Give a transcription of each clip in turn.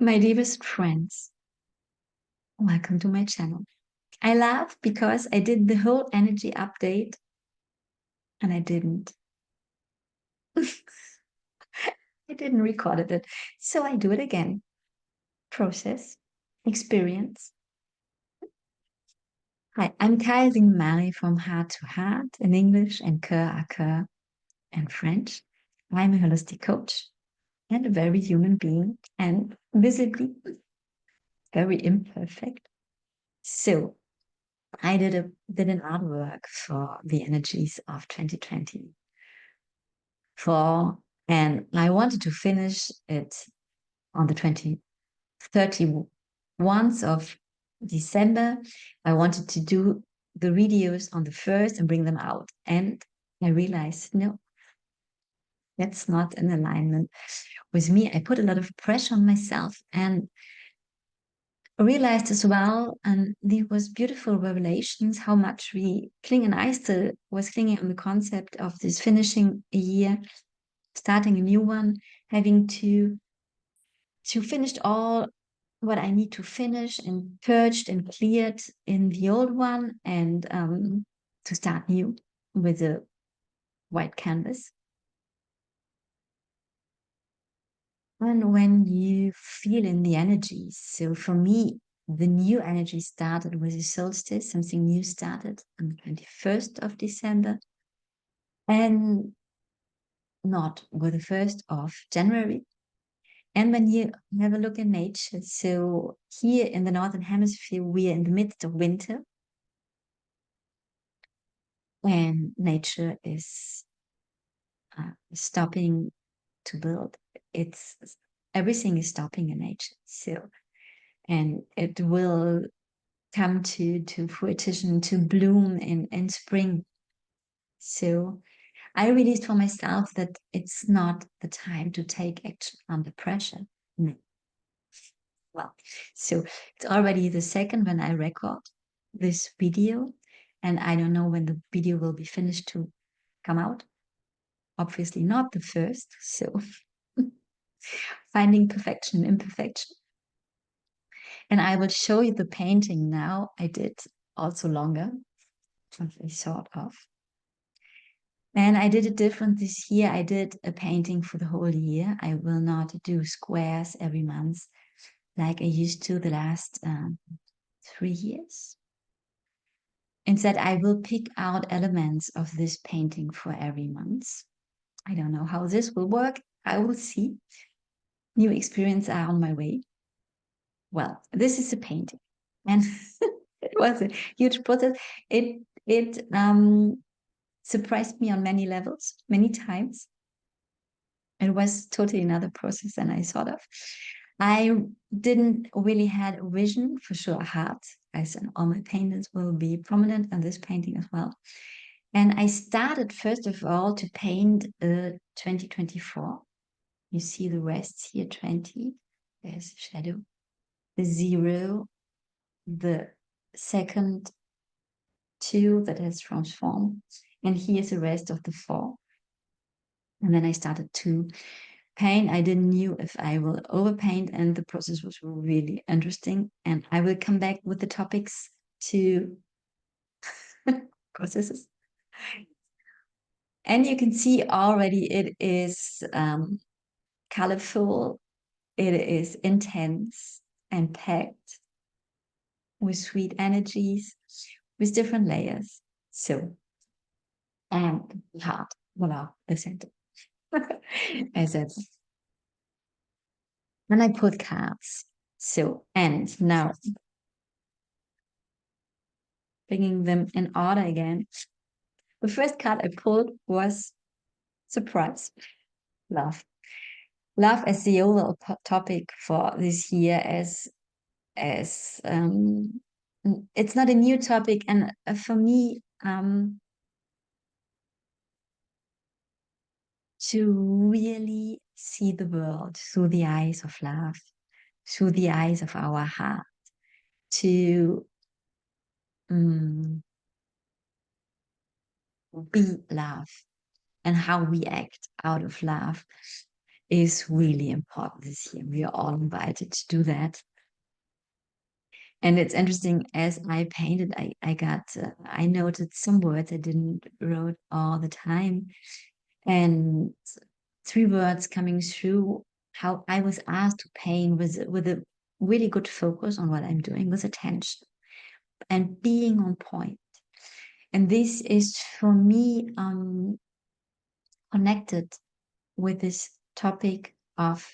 My dearest friends, welcome to my channel. I laugh because I did the whole energy update and I didn't. I didn't record it. So I do it again. Process, experience. Hi, I'm Kaisin Mari from Heart to Heart in English and Cœur à Cœur in French. I'm a holistic coach and a very human being and visibly very imperfect. So I did an artwork for the energies of 2024, and I wanted to finish it on the 31st of December. I wanted to do the videos on the 1st and bring them out. And I realized, no, that's not in alignment with me. I put a lot of pressure on myself and realized as well, and there was beautiful revelations how much we cling, and I still was clinging on the concept of this finishing a year, starting a new one, having to finish all what I need to finish and purged and cleared in the old one, and to start new with a white canvas. And when you feel in the energies, so for me, the new energy started with the solstice, something new started on the 21st of December, and not with the 1st of January. And when you have a look in nature, so here in the Northern Hemisphere, we are in the midst of winter, and nature is stopping to build. It's everything is stopping in nature. So, and it will come to fruition, to bloom in spring. So I realized for myself that it's not the time to take action under pressure. No. Well, so it's already the second when I record this video, and I don't know when the video will be finished to come out. Obviously not the first. So finding perfection, imperfection. And I will show you the painting now. I did also longer, sort of. And I did it different this year. I did a painting for the whole year. I will not do squares every month like I used to the last 3 years. Instead, I will pick out elements of this painting for every month. I don't know how this will work. I will see. New experiences are on my way. Well, this is a painting. And it was a huge process. It surprised me on many levels, many times. It was totally another process than I thought of. I didn't really had a vision, for sure. I had, as in all my paintings will be prominent in this painting as well. And I started first of all to paint 2024. You see the rest here, 20. There's a shadow, the 0, the second 2 that has transformed, and here's the rest of the 4. And then I started to paint. I didn't know if I will overpaint, and the process was really interesting. And I will come back with the topics to processes. And you can see already it is colorful, it is intense and packed with sweet energies, with different layers. So, and hard, voila, the center. As it. Then I put cards. So, and now bringing them in order again. The first card I pulled was surprise, love. Love as the overall topic for this year, as it's not a new topic, and for me, to really see the world through the eyes of love, through the eyes of our heart, to be love and how we act out of love, is really important this year. We are all invited to do that. And it's interesting, as I painted, I noted some words I didn't wrote all the time. And 3 words coming through how I was asked to paint with a really good focus on what I'm doing, with attention and being on point. And this is for me connected with this topic of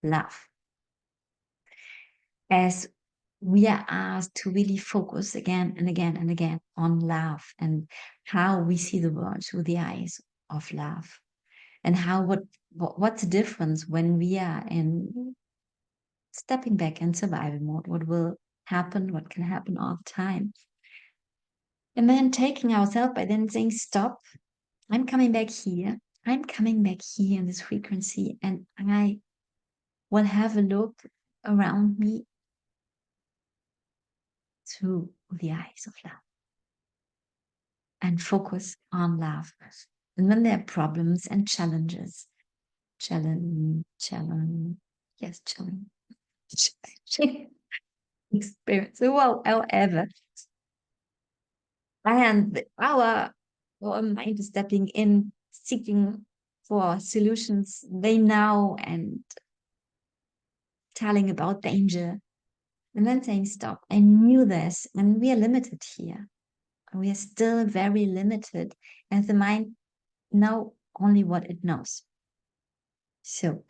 love. As we are asked to really focus again and again and again on love and how we see the world through the eyes of love, and how what's the difference when we are in stepping back in survival mode, what will happen, what can happen all the time. And then taking ourselves by then saying, stop, I'm coming back here. I'm coming back here in this frequency, and I will have a look around me through the eyes of love and focus on love. And when there are problems and challenges, yes, challenge, experience. Well, however, and our mind is stepping in, seeking for solutions, they know, and telling about danger, and then saying, stop, I knew this, and we are limited here. We are still very limited, and the mind know only what it knows. So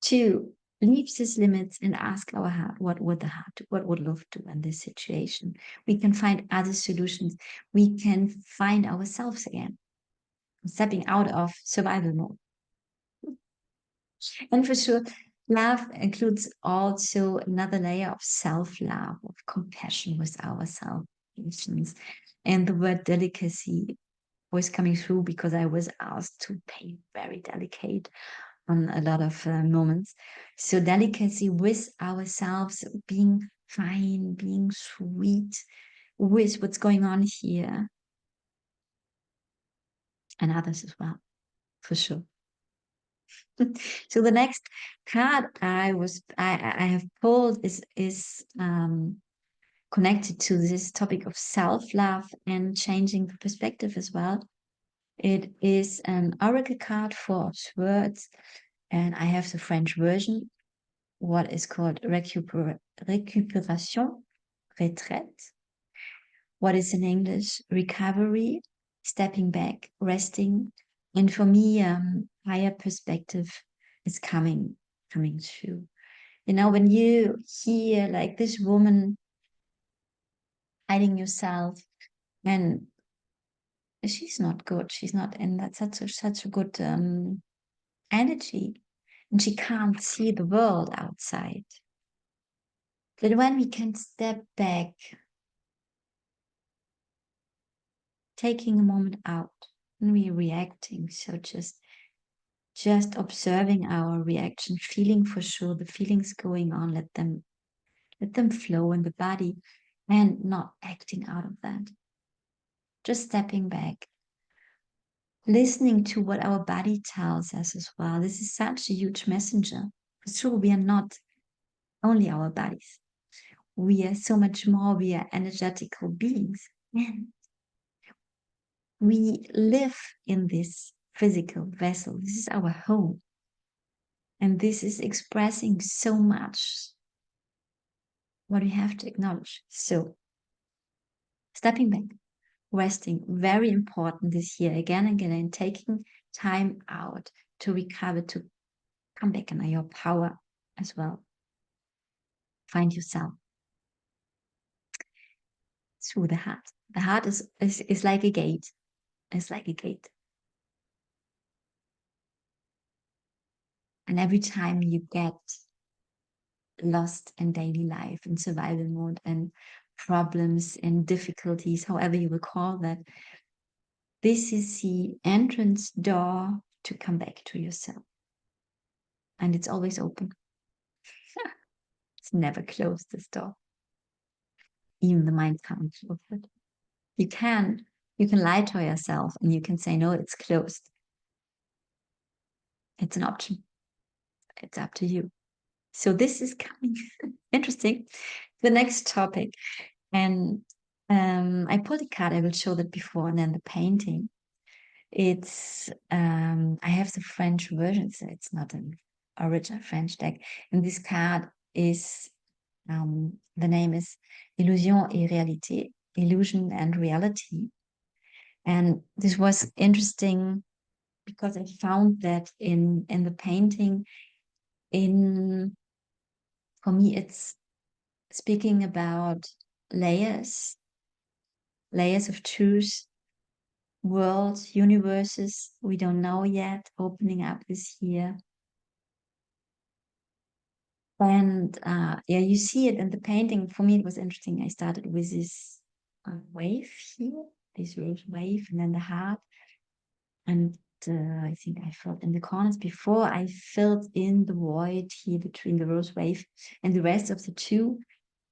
to leave these limits and ask our heart, what would the heart do? What would love do in this situation? We can find other solutions. We can find ourselves again, stepping out of survival mode. And for sure, love includes also another layer of self-love, of compassion with ourselves. And the word delicacy was coming through because I was asked to paint very delicate on a lot of moments. So delicacy with ourselves, being fine, being sweet with what's going on here, and others as well, for sure. So the next card I have pulled is connected to this topic of self-love and changing the perspective as well. It is an oracle card for words, and I have the French version, what is called récupération, retraite. What is in English, recovery, stepping back, resting. And for me, higher perspective is coming through. You know, when you hear like this woman hiding yourself, and she's not good, she's not in that such a good energy, and she can't see the world outside. But when we can step back, taking a moment out, and we reacting, so just observing our reaction, feeling for sure the feelings going on, let them flow in the body, and not acting out of that. Just stepping back, listening to what our body tells us as well. This is such a huge messenger. For sure, we are not only our bodies. We are so much more. We are energetical beings. And we live in this physical vessel. This is our home. And this is expressing so much what we have to acknowledge. So, stepping back, resting, very important this year, again and again, and taking time out to recover, to come back in your power as well. Find yourself through the heart. The heart is like a gate. It's like a gate. And every time you get lost in daily life, in survival mode, and problems and difficulties, however you will call that, this is the entrance door to come back to yourself. And it's always open. It's never closed, this door. Even the mind can't close it. You can lie to yourself and you can say, no, it's closed. It's an option. It's up to you. So this is coming interesting. The next topic. And I pulled a card, I will show that before, and then the painting. It's I have the French version, so it's not an original French deck. And this card is the name is Illusion et Réalité, Illusion and Reality. And this was interesting because I found that in the painting, for me, it's speaking about layers of truth, worlds, universes we don't know yet, opening up this year. And yeah, you see it in the painting. For me, it was interesting. I started with this wave here, this rose wave, and then the heart. And I think I filled in the corners before I filled in the void here between the rose wave and the rest of the two.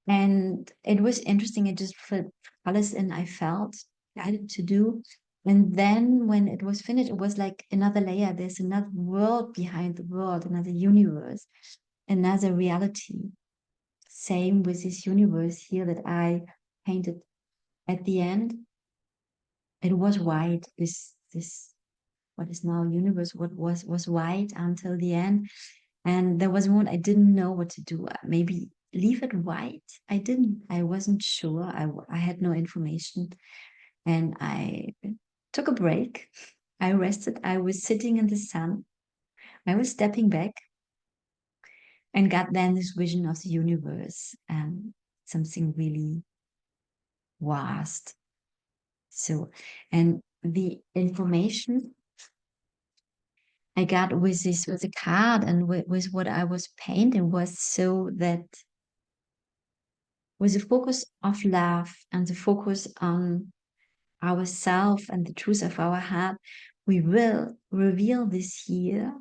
And it was interesting. It just filled colors in. I felt guided to do. And then when it was finished, it was like another layer. There's another world behind the world, another universe, another reality. Same with this universe here that I painted at the end. It was white. This what is now universe, what was white until the end. And there was one I didn't know what to do. Maybe leave it white. I wasn't sure. I had no information. And I took a break. I rested. I was sitting in the sun. I was stepping back and got then this vision of the universe and something really vast. So, and the information I got with the card and with what I was painting was so that with the focus of love and the focus on ourself and the truth of our heart, we will reveal this year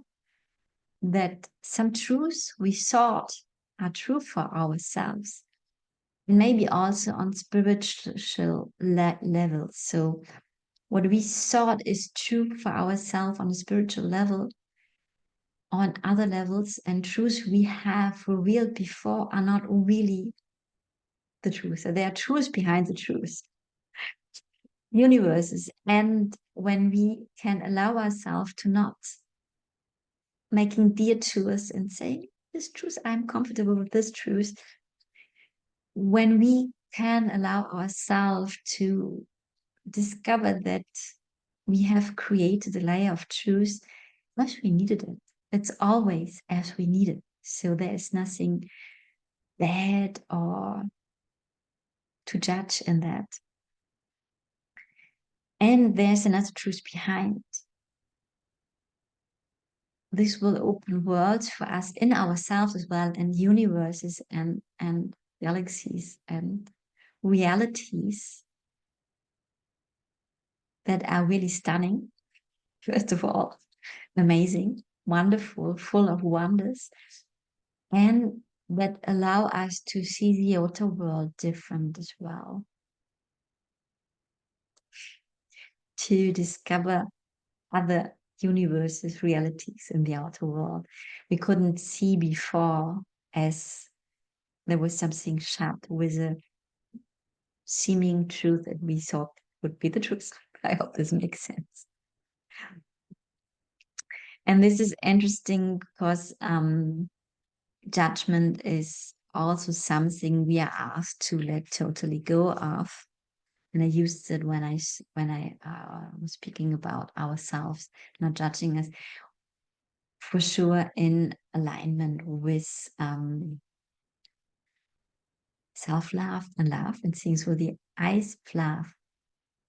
that some truths we thought are true for ourselves, and maybe also on spiritual levels. So what we thought is true for ourselves on a spiritual level, on other levels, and truths we have revealed before are not really the truth. So there are truths behind the truth, universes. And when we can allow ourselves to not making dear to us and saying, this truth, I'm comfortable with this truth, when we can allow ourselves to discover that we have created a layer of truth as we needed it. It's always as we need it. So there is nothing bad or to judge in that. And there's another truth behind. This will open worlds for us in ourselves as well, and universes and galaxies and realities that are really stunning. First of all, amazing, wonderful, full of wonders, and that allow us to see the outer world different as well. To discover other universes, realities in the outer world we couldn't see before, as there was something shut with a seeming truth that we thought would be the truth. I hope this makes sense. And this is interesting because judgment is also something we are asked to let totally go of. And I used it when I was speaking about ourselves, not judging us, for sure in alignment with self-love and love and seeing through the eyes of love.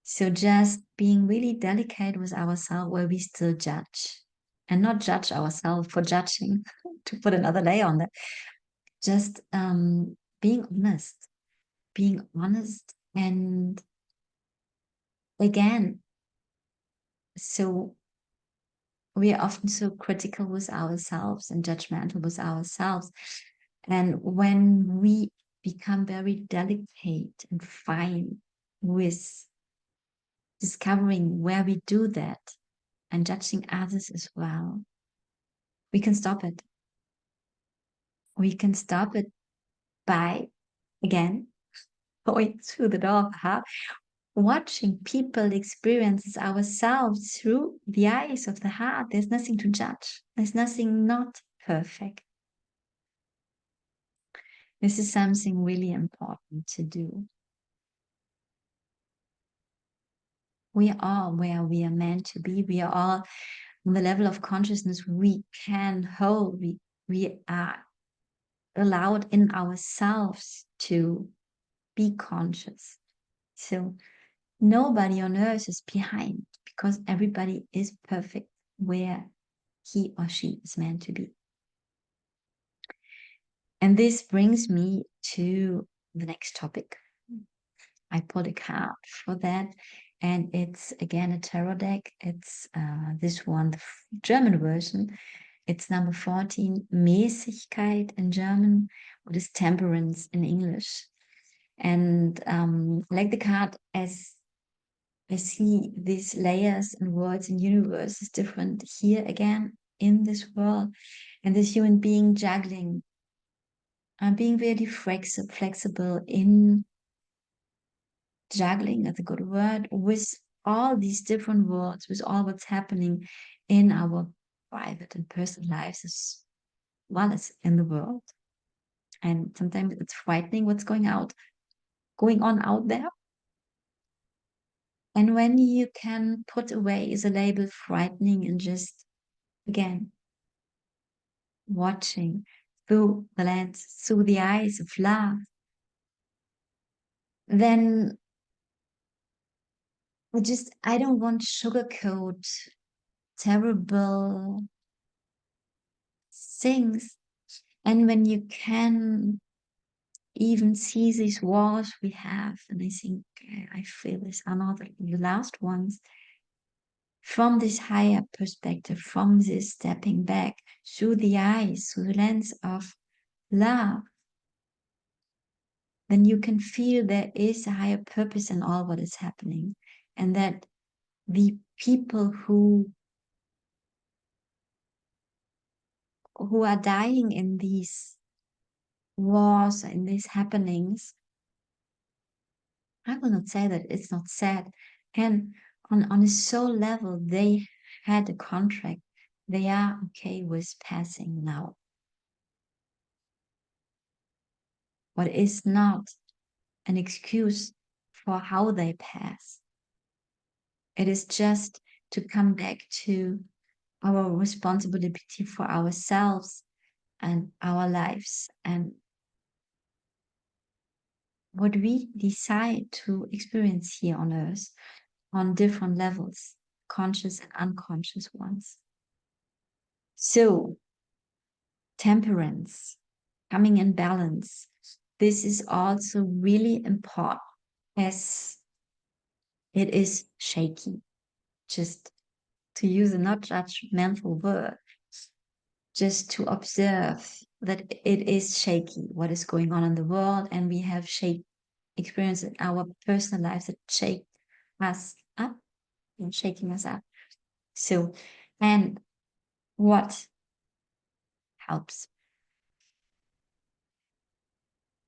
So just being really delicate with ourselves where we still judge and not judge ourselves for judging, to put another layer on that. Just being honest. And again, so we are often so critical with ourselves and judgmental with ourselves. And when we become very delicate and fine with discovering where we do that and judging others as well, we can stop it. we can stop it by, again, going through the door of the heart, watching people experiences ourselves through the eyes of the heart. There's nothing to judge. There's nothing not perfect. This is something really important to do. We are where we are meant to be. We are all on the level of consciousness we can hold. We are allowed in ourselves to be conscious. So nobody on earth is behind, because everybody is perfect where he or she is meant to be. And this brings me to the next topic. I pulled a card for that, and it's again a tarot deck. It's this one, the German version. It's number 14, Mäßigkeit in German, what is temperance in English. And like the card, as I see these layers and words and universe is different here again in this world, and this human being juggling and being really flexible in juggling, that's a good word, with all these different worlds, with all what's happening in our private and personal lives as well as in the world. And sometimes it's frightening what's going on out there. And when you can put away the label frightening and just, again, watching through the lens, through the eyes of love, then I don't want sugarcoat terrible things. And when you can even see these walls we have, and I think I feel this are not the last ones, from this higher perspective, from this stepping back through the eyes, through the lens of love, then you can feel there is a higher purpose in all what is happening, and that the people who are dying in these wars, in these happenings, I will not say that it's not sad. And on a soul level, they had a contract. They are okay with passing now. What is not an excuse for how they pass. It is just to come back to our responsibility for ourselves and our lives and what we decide to experience here on earth on different levels, conscious and unconscious ones. So, temperance, coming in balance, this is also really important as it is shaky. Just to use a not judgmental word, just to observe that it is shaky, what is going on in the world, and we have shaped experiences in our personal lives that shake us up and shaking us up. So, and what helps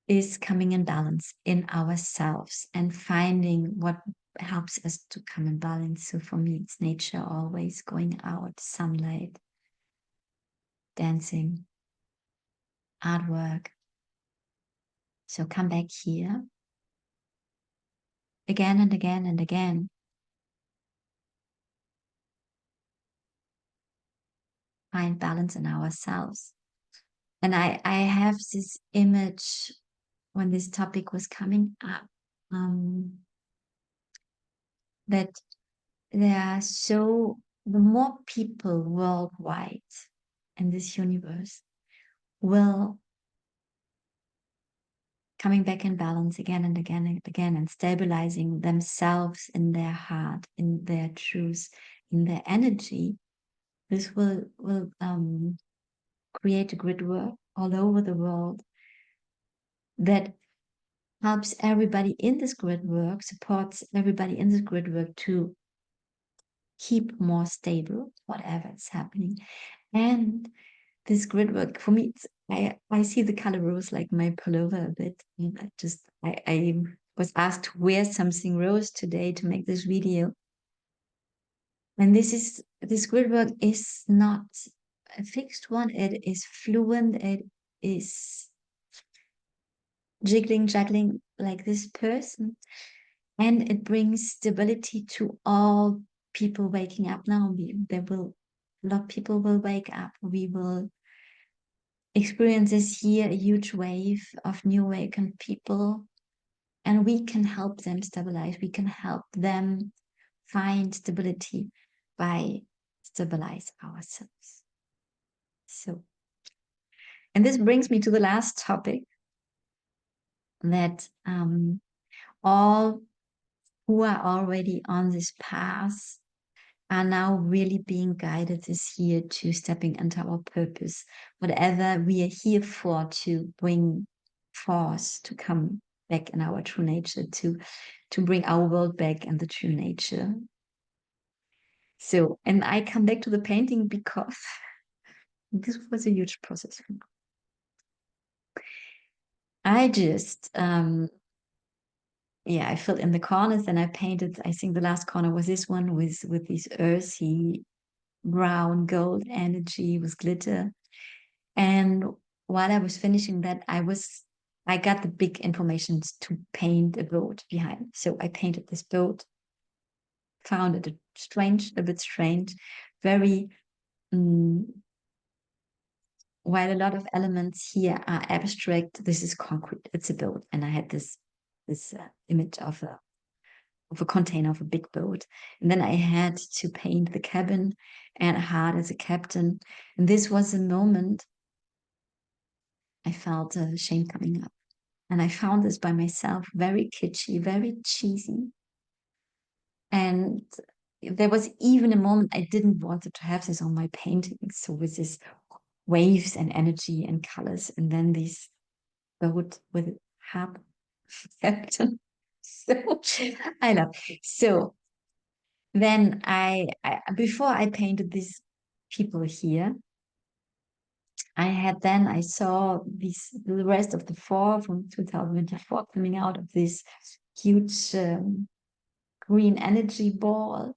is coming in balance in ourselves and finding what helps us to come in balance. So for me, it's nature, always going out, sunlight, dancing, artwork. So come back here again and again and again. Find balance in ourselves. And I have this image when this topic was coming up, that there are the more people worldwide in this universe will coming back in balance again and again and again and stabilizing themselves in their heart, in their truth, in their energy, this will create a grid work all over the world that helps everybody in this grid work, supports everybody in this grid work to keep more stable, whatever is happening. And this grid work, for me, I see the color rose like my pullover a bit. And I was asked to wear something rose today to make this video. And this grid work is not a fixed one. It is fluent. It is juggling like this person. And it brings stability to all people waking up now. A lot of people will wake up. We will experience this year a huge wave of new awakened people, and we can help them stabilize. We can help them find stability by stabilize ourselves. So, and this brings me to the last topic, that all who are already on this path are now really being guided this year to stepping into our purpose, whatever we are here for, to bring force, to come back in our true nature, to bring our world back in the true nature. So, and I come back to the painting because this was a huge process for me. I just yeah, I filled in the corners and I painted. I think the last corner was this one with these earthy brown gold energy with glitter. And while I was finishing that, I got the big information to paint a boat behind. So I painted this boat, found it a bit strange, very while a lot of elements here are abstract, this is concrete. It's a boat, and I had this image of a container of a big boat, and then I had to paint the cabin and Hart as a captain. And this was a moment I felt shame coming up, and I found this by myself very kitschy, very cheesy, and there was even a moment I didn't want to have this on my paintings. So with this waves and energy and colors, and then this boat with Hart captain. So I love. So then before I painted these people here, I saw the rest of the fall from 2024 coming out of this huge green energy ball,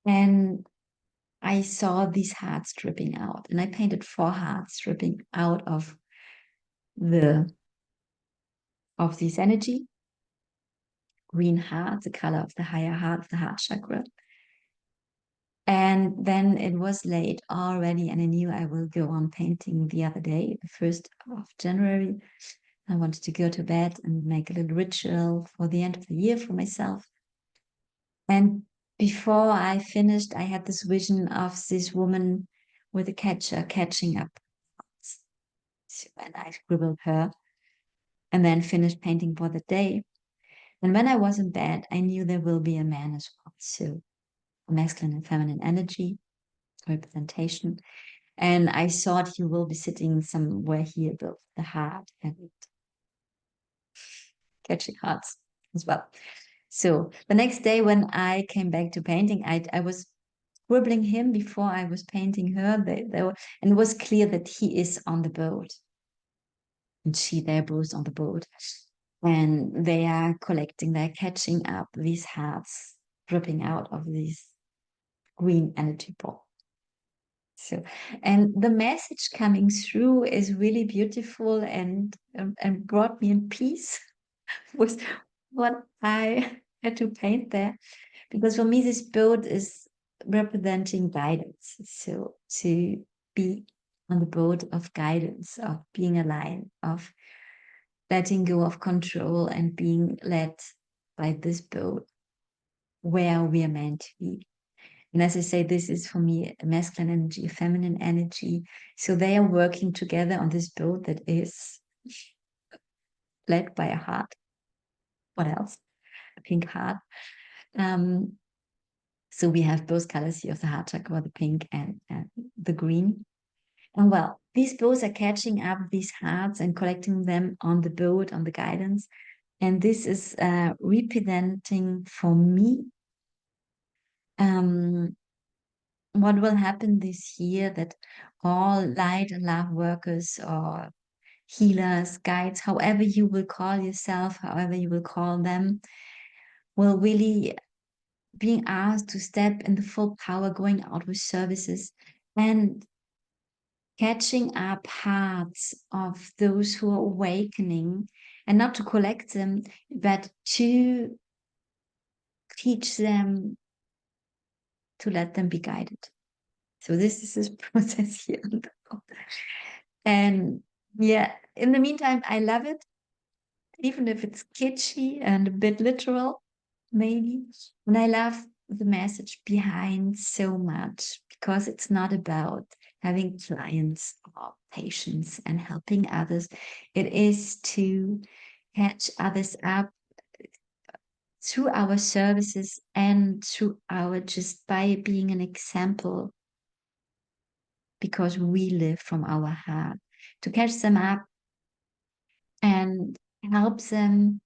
and I saw these hearts dripping out, and I painted 4 hearts dripping out of this energy. Green heart, the color of the higher heart, the heart chakra. And then it was late already, and I knew I will go on painting the other day, the 1st of January. I wanted to go to bed and make a little ritual for the end of the year for myself. And before I finished, I had this vision of this woman with a catcher catching up. So, and I scribbled her and then finished painting for the day. And when I was in bed, I knew there will be a man as well. So masculine and feminine energy representation. And I thought you will be sitting somewhere here above the heart and catching hearts as well. So the next day when I came back to painting, I was scribbling him before I was painting her. And it was clear that he is on the boat. And they're both on the boat. And they are collecting, they're catching up these hearts dripping out of this green energy ball. So, and the message coming through is really beautiful and brought me in peace with what I had to paint there. Because for me, this boat is representing guidance. So to be on the boat of guidance, of being aligned, of letting go of control and being led by this boat where we are meant to be. And as I say, this is for me a masculine energy, a feminine energy. So they are working together on this boat that is led by a heart. What else? A pink heart. So we have both colors here of the heart chakra, the pink and the green. And well, these both are catching up these hearts and collecting them on the boat, on the guidance. And this is representing for me what will happen this year, that all light and love workers or healers, guides, however you will call yourself, however you will call them, will really being asked to step in the full power, going out with services and catching up hearts of those who are awakening, and not to collect them, but to teach them, to let them be guided. So this is this process here. And yeah, in the meantime, I love it, even if it's kitschy and a bit literal, maybe. And I love the message behind so much, because it's not about having clients or patients and helping others. It is to catch others up through our services and through our, just by being an example, because we live from our heart, to catch them up and help them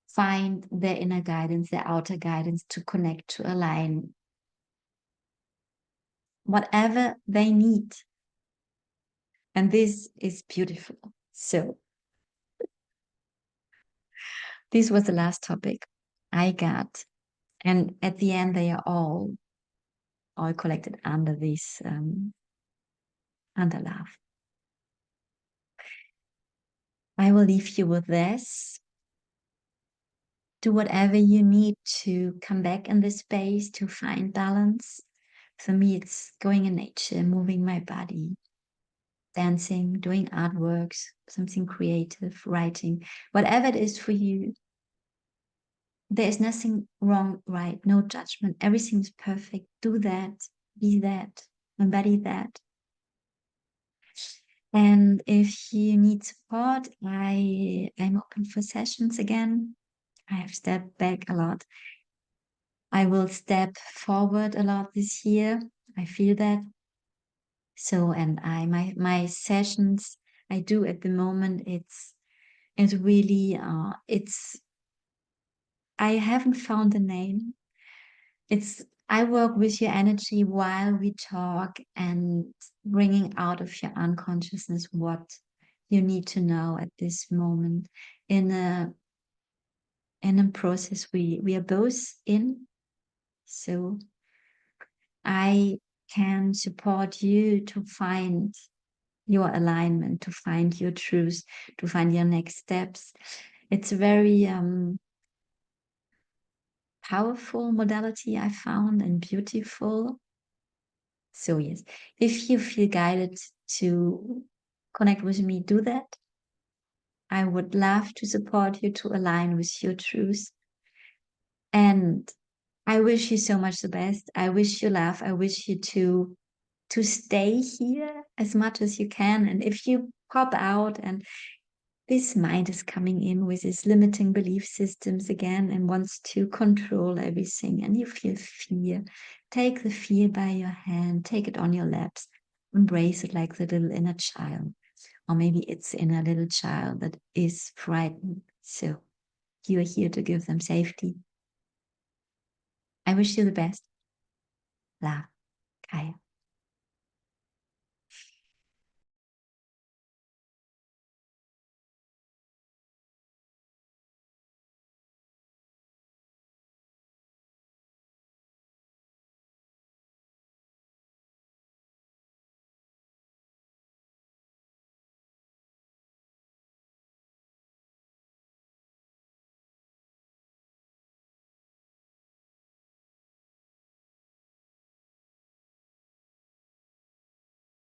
find their inner guidance, their outer guidance, to connect, to align, whatever they need. And this is beautiful. So this was the last topic I got. And at the end, they are all collected under this, under love. I will leave you with this. Do whatever you need to come back in this space, to find balance. For me, it's going in nature, moving my body, dancing, doing artworks, something creative, writing, whatever it is for you. There is nothing wrong, right? No judgment. Everything's perfect. Do that, be that, embody that. And if you need support, I'm open for sessions again. I have stepped back a lot. I will step forward a lot this year. I feel that. So, and my sessions I do at the moment, it's really it's, I haven't found a name. It's, I work with your energy while we talk, and bringing out of your unconsciousness what you need to know at this moment, in a process we are both in. So I can support you to find your alignment, to find your truth, to find your next steps. It's a very powerful modality I found, and beautiful. So yes, if you feel guided to connect with me, do that. I would love to support you to align with your truth. And I wish you so much the best. I wish you love. I wish you to stay here as much as you can. And if you pop out and this mind is coming in with its limiting belief systems again and wants to control everything, and you feel fear, take the fear by your hand, take it on your laps, embrace it like the little inner child. Or maybe it's inner little child that is frightened. So you are here to give them safety. I wish you the best. Love, Kaya.